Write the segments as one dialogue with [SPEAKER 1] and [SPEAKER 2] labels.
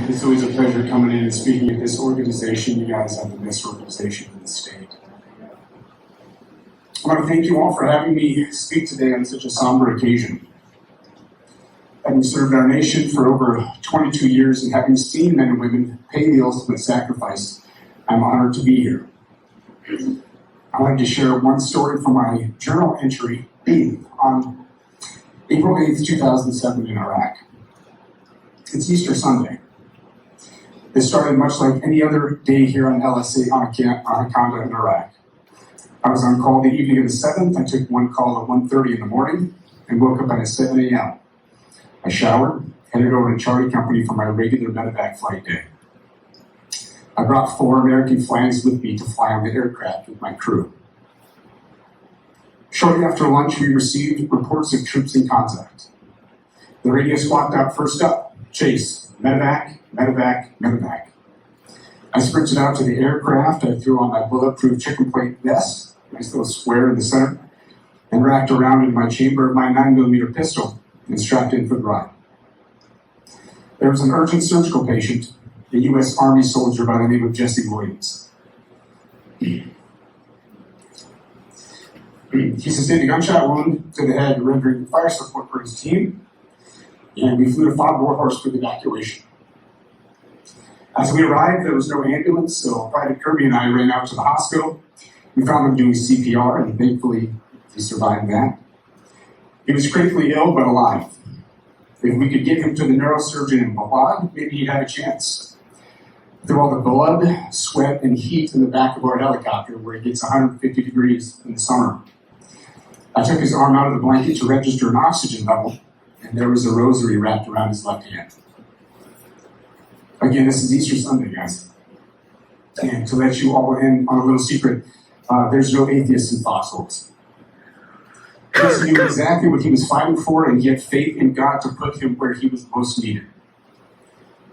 [SPEAKER 1] It's always a pleasure coming in and speaking at this organization. You guys have the best organization in the state. I want to thank you all for having me speak today on such a somber occasion. Having served our nation for over 22 years and having seen men and women pay the ultimate sacrifice, I'm honored to be here. I'd like to share one story from my journal entry on April 8th, 2007 in Iraq. It's Easter Sunday. It started much like any other day here on LSA on Anaconda in Iraq. I was on call the evening of the 7th. I took one call at 1:30 in the morning and woke up at 7 a.m. I showered, headed over to Charlie Company for my regular medevac flight day. I brought 4 American flags with me to fly on the aircraft with my crew. Shortly after lunch, we received reports of troops in contact. The radio squawked out, "First up, chase, medevac, medevac, medevac." I sprinted out to the aircraft. I threw on my bulletproof chicken plate vest, nice little square in the center, and wrapped around in my chamber my 9mm pistol and strapped in for the ride. There was an urgent surgical patient, a U.S. Army soldier by the name of Jesse Williams. He sustained a gunshot wound to the head, rendering fire support for his team, and we flew to Fort Warhorse for the evacuation. As we arrived, there was no ambulance, so Private Kirby and I ran out to the hospital. We found him doing CPR, and thankfully, he survived that. He was critically ill, but alive. If we could get him to the neurosurgeon in Balad, maybe he'd have a chance. Through all the blood, sweat, and heat in the back of our helicopter, where it gets 150 degrees in the summer, I took his arm out of the blanket to register an oxygen level, and there was a rosary wrapped around his left hand. Again, this is Easter Sunday, guys. And to let you all in on a little secret, there's no atheists in foxholes. He knew exactly what he was fighting for, and he had faith in God to put him where he was most needed.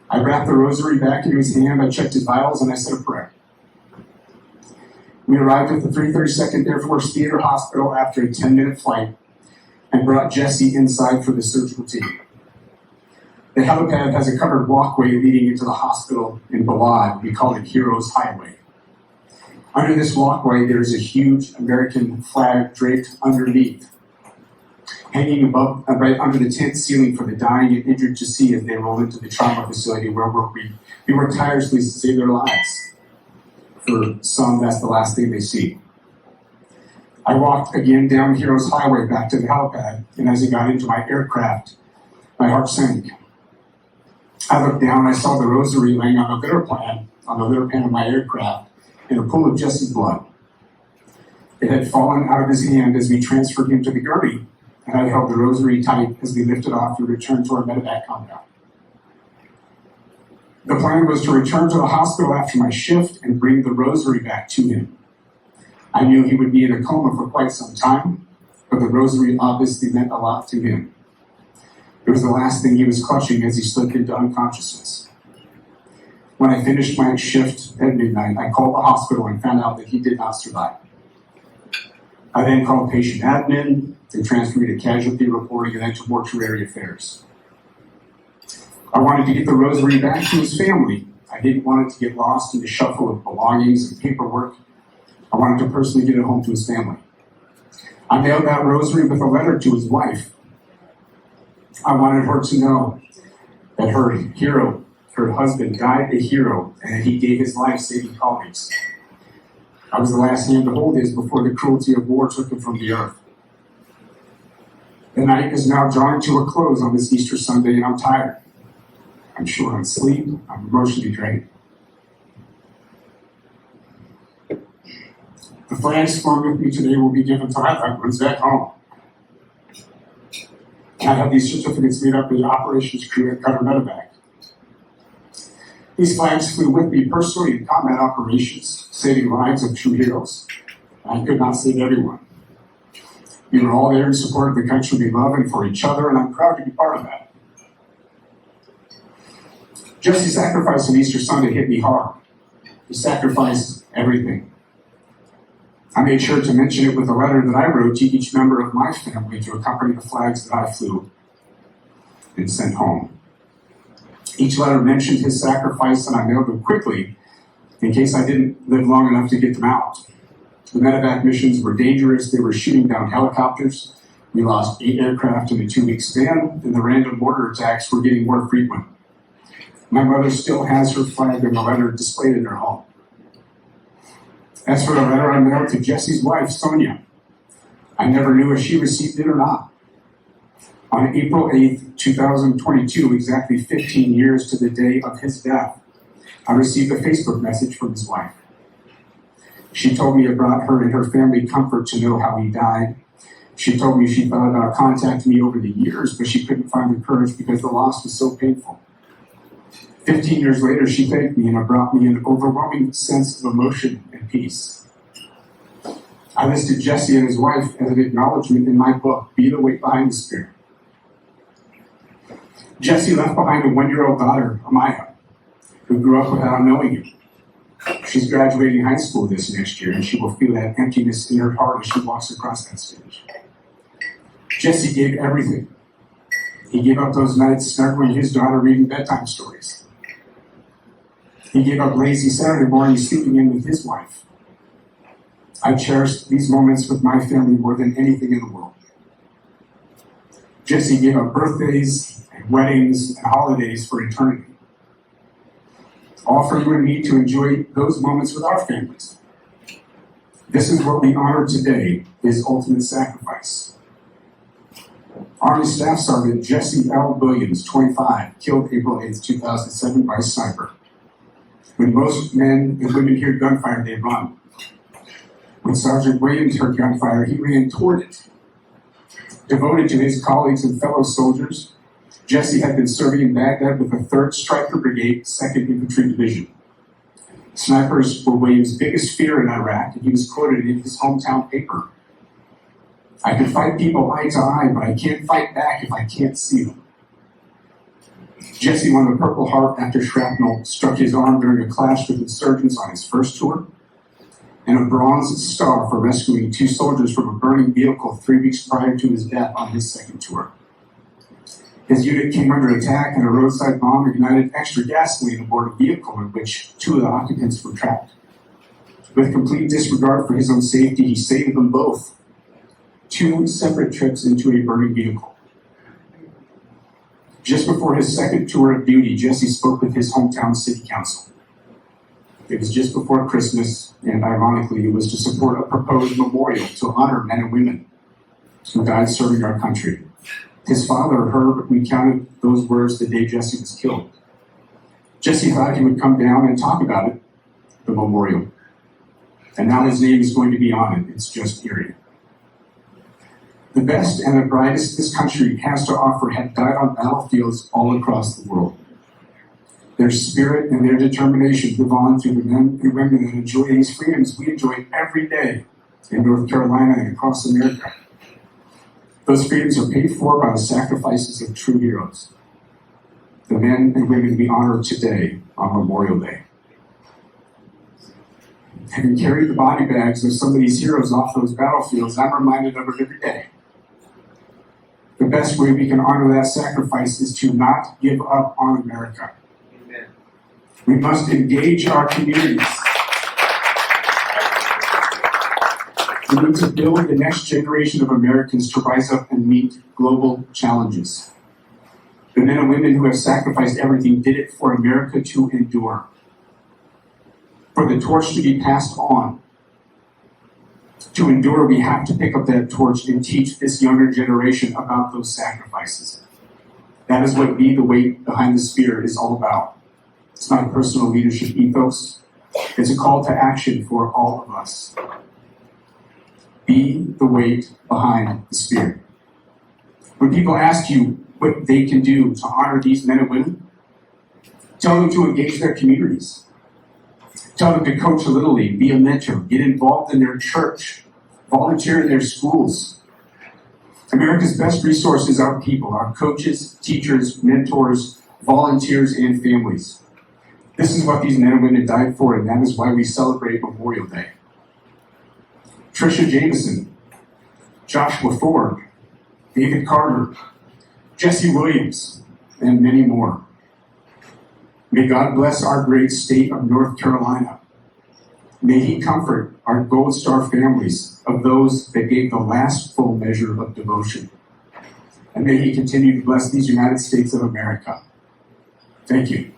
[SPEAKER 1] I wrapped the rosary back into his hand, I checked his vitals, and I said a prayer. We arrived at the 332nd Air Force Theater Hospital after a 10-minute flight and brought Jesse inside for the surgical team. The helipad has a covered walkway leading into the hospital in Balad. We call it Heroes Highway. Under this walkway, there is a huge American flag draped underneath, hanging above, right under the tent ceiling for the dying and injured to see as they roll into the trauma facility where we work tirelessly to save their lives. For some, that's the last thing they see. I walked again down Heroes Highway back to the helipad, and as I got into my aircraft, my heart sank. I looked down, I saw the rosary laying on the litter pan of my aircraft in a pool of Jesse's blood. It had fallen out of his hand as we transferred him to the gurney, and I held the rosary tight as we lifted off to return to our medevac compound. The plan was to return to the hospital after my shift and bring the rosary back to him. I knew he would be in a coma for quite some time, but the rosary obviously meant a lot to him. It was the last thing he was clutching as he slipped into unconsciousness. When I finished my shift at midnight, I called the hospital and found out that he did not survive. I then called patient admin, they transferred me to casualty reporting, and then to mortuary affairs. I wanted to get the rosary back to his family. I didn't want it to get lost in the shuffle of belongings and paperwork. I wanted to personally get it home to his family. I mailed that rosary with a letter to his wife. I wanted her to know that her hero, her husband, died a hero, and he gave his life saving colleagues. I was the last hand to hold his before the cruelty of war took him from the earth. The night is now drawing to a close on this Easter Sunday, and I'm tired. I'm short on sleep. I'm emotionally drained. The flags flown with me today will be given to my loved ones back home. I have these certificates made up by the operations crew at Cutter Medevac. These flags flew with me personally in combat operations, saving lives of true heroes. I could not save everyone. We were all there in support of the country we love and for each other, and I'm proud to be part of that. Jesse's sacrifice on Easter Sunday hit me hard. He sacrificed everything. I made sure to mention it with a letter that I wrote to each member of my family to accompany the flags that I flew and sent home. Each letter mentioned his sacrifice, and I mailed them quickly in case I didn't live long enough to get them out. The medevac missions were dangerous. They were shooting down helicopters. We lost 8 aircraft in a 2-week span, and the random mortar attacks were getting more frequent. My mother still has her flag and the letter displayed in her home. As for the letter I mailed to Jesse's wife, Sonia, I never knew if she received it or not. On April 8th, 2022, exactly 15 years to the day of his death, I received a Facebook message from his wife. She told me it brought her and her family comfort to know how he died. She told me she thought about contacting me over the years, but she couldn't find the courage because the loss was so painful. 15 years later, she thanked me, and it brought me an overwhelming sense of emotion and peace. I listed Jesse and his wife as an acknowledgement in my book, Be the Weight Behind the Spirit. Jesse left behind a 1-year-old daughter, Amaya, who grew up without knowing him. She's graduating high school this next year, and she will feel that emptiness in her heart as she walks across that stage. Jesse gave everything. He gave up those nights snuggling his daughter reading bedtime stories. He gave up lazy Saturday morning sleeping in with his wife. I cherished these moments with my family more than anything in the world. Jesse gave up birthdays, and weddings, and holidays for eternity. All for you and me to enjoy those moments with our families. This is what we honor today, his ultimate sacrifice. Army Staff Sergeant Jesse L. Williams, 25, killed April 8, 2007 by sniper. When most men and women hear gunfire, they run. When Sergeant Williams heard gunfire, he ran toward it. Devoted to his colleagues and fellow soldiers, Jesse had been serving in Baghdad with the 3rd Stryker Brigade, 2nd Infantry Division. Snipers were Williams' biggest fear in Iraq, and he was quoted in his hometown paper. I can fight people eye to eye, but I can't fight back if I can't see them. Jesse won the Purple Heart after shrapnel struck his arm during a clash with insurgents on his first tour, and a Bronze Star for rescuing 2 soldiers from a burning vehicle 3 weeks prior to his death on his 2nd tour. His unit came under attack, and a roadside bomb ignited extra gasoline aboard a vehicle in which 2 of the occupants were trapped. With complete disregard for his own safety, he saved them both. 2 separate trips into a burning vehicle. Just before his 2nd tour of duty, Jesse spoke with his hometown city council. It was just before Christmas, and ironically, it was to support a proposed memorial to honor men and women who died serving our country. His father, Herb, recounted those words the day Jesse was killed. Jesse thought he would come down and talk about it, the memorial. And now his name is going to be on it. It's just eerie. The best and the brightest this country has to offer have died on battlefields all across the world. Their spirit and their determination live on through the men and women that enjoy these freedoms we enjoy every day in North Carolina and across America. Those freedoms are paid for by the sacrifices of true heroes, the men and women we honor today on Memorial Day. Having carried the body bags of some of these heroes off those battlefields, I'm reminded of it every day. The best way we can honor that sacrifice is to not give up on America. Amen. We must engage our communities. We need to build the next generation of Americans to rise up and meet global challenges. The men and women who have sacrificed everything did it for America to endure, for the torch to be passed on. To endure, we have to pick up that torch and teach this younger generation about those sacrifices. That is what Be the Weight Behind the Spirit is all about. It's not a personal leadership ethos. It's a call to action for all of us. Be the weight behind the Spirit. When people ask you what they can do to honor these men and women, tell them to engage their communities. Tell them to coach a Little League, be a mentor, get involved in their church, volunteer in their schools. America's best resources are people, our coaches, teachers, mentors, volunteers, and families. This is what these men and women died for, and that is why we celebrate Memorial Day. Tricia Jameson, Joshua Ford, David Carter, Jesse Williams, and many more. May God bless our great state of North Carolina. May He comfort our Gold Star families of those that gave the last full measure of devotion. And may He continue to bless these United States of America. Thank you.